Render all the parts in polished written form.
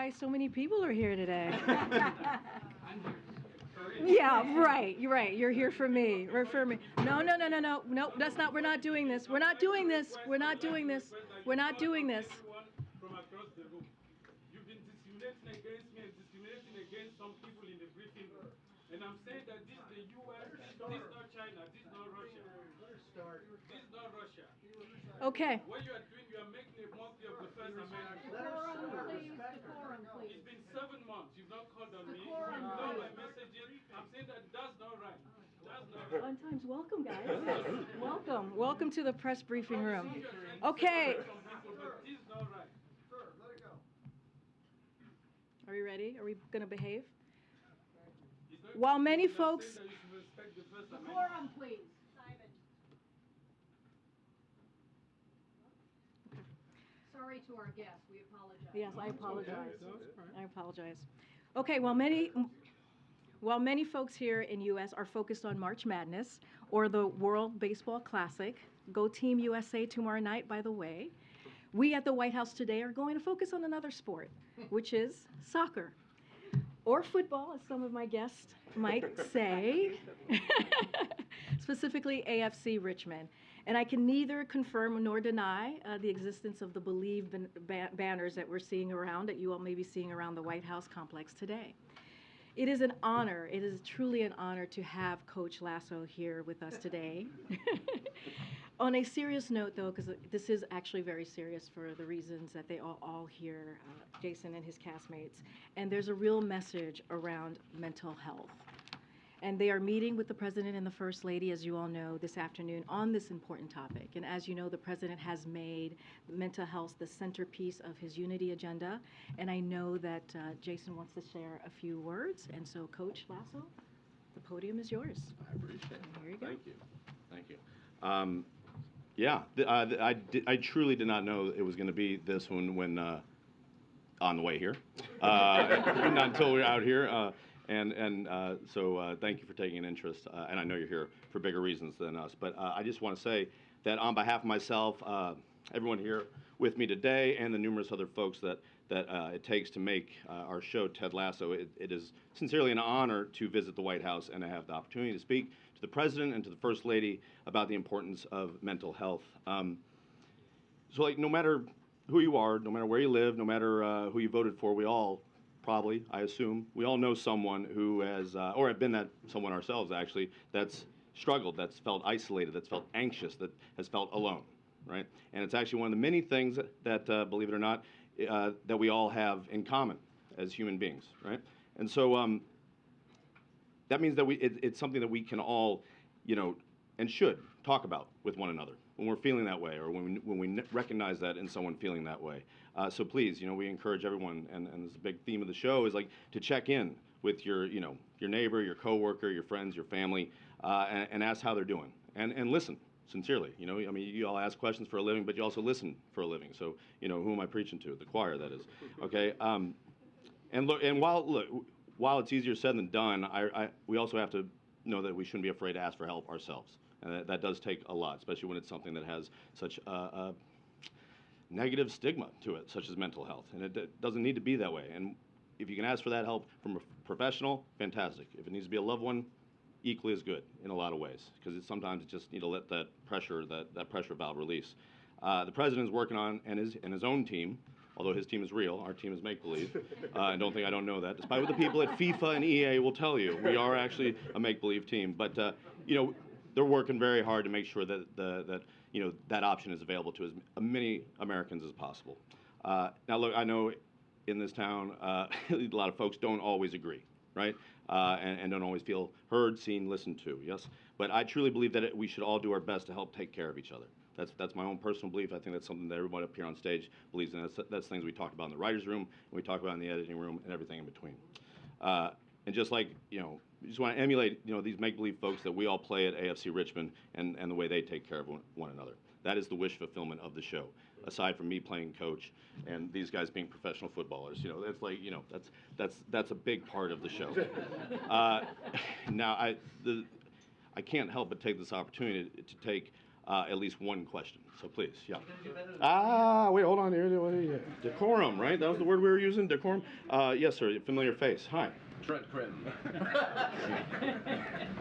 why so many people are here today. Yeah, right. You're right. You're here for me. Refer me. No, no, no, no, no. No, that's not. We're not doing this. We're not doing this. We're not doing this. We're not doing this. From across the room. You've been discriminating against me and discriminating against some people in the briefing room. And I'm saying that this is the US, this is not China, this is not Russia. This is not Russia. Okay. What you are doing, you are making a mockery of the First Amendment. Decorum, please. It's been 7 months. You've not called on me. You've not my messages. I'm saying that that's not right. That's not right. Fun times. Welcome, guys. Welcome. Welcome to the press briefing room. Okay. Some people, but this is not right. Sir, let it go. Are we ready? Are we going to behave? It's not While many I'm saying folks- that you should respect the First Amendment. Decorum, please. Sorry to our guests, we apologize. Yes, I apologize. I apologize. Okay, while many folks here in U.S. are focused on March Madness or the World Baseball Classic, go Team USA tomorrow night, by the way, we at the White House today are going to focus on another sport, which is soccer. Or football, as some of my guests might say, specifically AFC Richmond. And I can neither confirm nor deny the existence of the Believe banners that we're seeing around, that you all may be seeing around the White House complex today. It is an honor, it is truly an honor to have Coach Lasso here with us today. On a serious note, though, because this is actually very serious for the reasons that they all hear, Jason and his castmates, and there's a real message around mental health. And they are meeting with the President and the First Lady, as you all know, this afternoon on this important topic. And as you know, the President has made mental health the centerpiece of his unity agenda. And I know that Jason wants to share a few words. And so, Coach Lasso, the podium is yours. I appreciate it. Here you go. Thank you. Thank you. I truly did not know it was going to be this one when on the way here. Not until we were out here. So thank you for taking an interest. And I know you're here for bigger reasons than us. But I just want to say that on behalf of myself, everyone here with me today, and the numerous other folks that it takes to make our show, Ted Lasso, it is sincerely an honor to visit the White House and to have the opportunity to speak to the President and to the First Lady about the importance of mental health. No matter who you are, no matter where you live, no matter who you voted for, we all probably, I assume, we all know someone who has, or have been that someone ourselves actually, that's struggled, that's felt isolated, that's felt anxious, that has felt alone, right? And it's actually one of the many things that believe it or not, that we all have in common as human beings, right? And so that means that it's something that we can all, and should talk about with one another when we're feeling that way, or when we recognize that in someone feeling that way. So please, we encourage everyone, and this is a big theme of the show, is like to check in with your neighbor, your coworker, your friends, your family, and ask how they're doing, and listen sincerely. You all ask questions for a living, but you also listen for a living. So who am I preaching to? The choir, that is. Okay. And while it's easier said than done, we also have to know that we shouldn't be afraid to ask for help ourselves. And that does take a lot, especially when it's something that has such a negative stigma to it, such as mental health. And it doesn't need to be that way. And if you can ask for that help from a professional, fantastic. If it needs to be a loved one, equally as good in a lot of ways, because sometimes you just need to let that pressure valve release. The President is working on, and his own team, although his team is real, our team is make-believe, and don't think I don't know that, despite what the people at FIFA and EA will tell you. We are actually a make-believe team. But, they're working very hard to make sure that that option is available to as many Americans as possible. Now, look, I know in this town, a lot of folks don't always agree, right? And don't always feel heard, seen, listened to, yes? But I truly believe that we should all do our best to help take care of each other. That's my own personal belief. I think that's something that everybody up here on stage believes in. That's things we talked about in the writer's room, and we talked about in the editing room, and everything in between. And just like, we just want to emulate, these make-believe folks that we all play at AFC Richmond and the way they take care of one another. That is the wish fulfillment of the show, aside from me playing coach and these guys being professional footballers. That's like, that's a big part of the show. Now, I can't help but take this opportunity to take at least one question. So please, yeah. Wait, hold on here. Decorum, right? That was the word we were using, decorum? Yes, sir, familiar face. Hi. Trent Crim.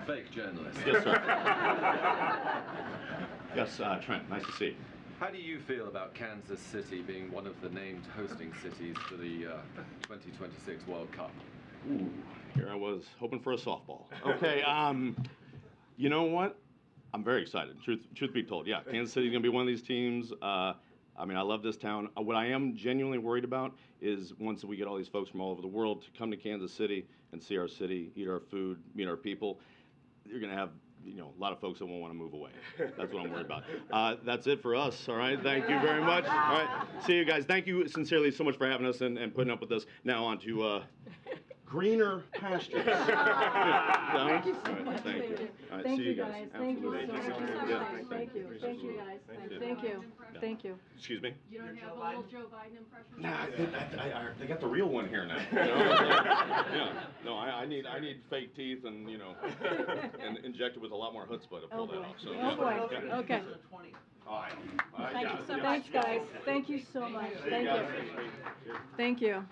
Fake journalist. Yes, sir. Yes, Trent, nice to see you. How do you feel about Kansas City being one of the named hosting cities for the 2026 World Cup? Ooh, here I was hoping for a softball. Okay, you know what? I'm very excited. Truth be told, yeah, Kansas City's gonna be one of these teams. I mean, I love this town. What I am genuinely worried about is once we get all these folks from all over the world to come to Kansas City and see our city, eat our food, meet our people, you're gonna have, you know, a lot of folks that won't want to move away. That's what I'm worried about. That's it for us. All right. Thank you very much. All right. See you guys. Thank you sincerely so much for having us and putting up with us. Now on to greener pastures. Thank you so much. Thank you. All right, Thank see you guys. Thank you Absolutely. so much. Yeah. Thank you. Thank you guys. Thank you. Thank you. Excuse me? You don't have a little Joe Biden impression? Nah, they got the real one here now. You know? Yeah. No, I need fake teeth and, you know, and injected with a lot more chutzpah to pull that off. So, Oh boy. yeah. Okay. All right. Thanks, guys. Thank you so much. Thank you. Thank you.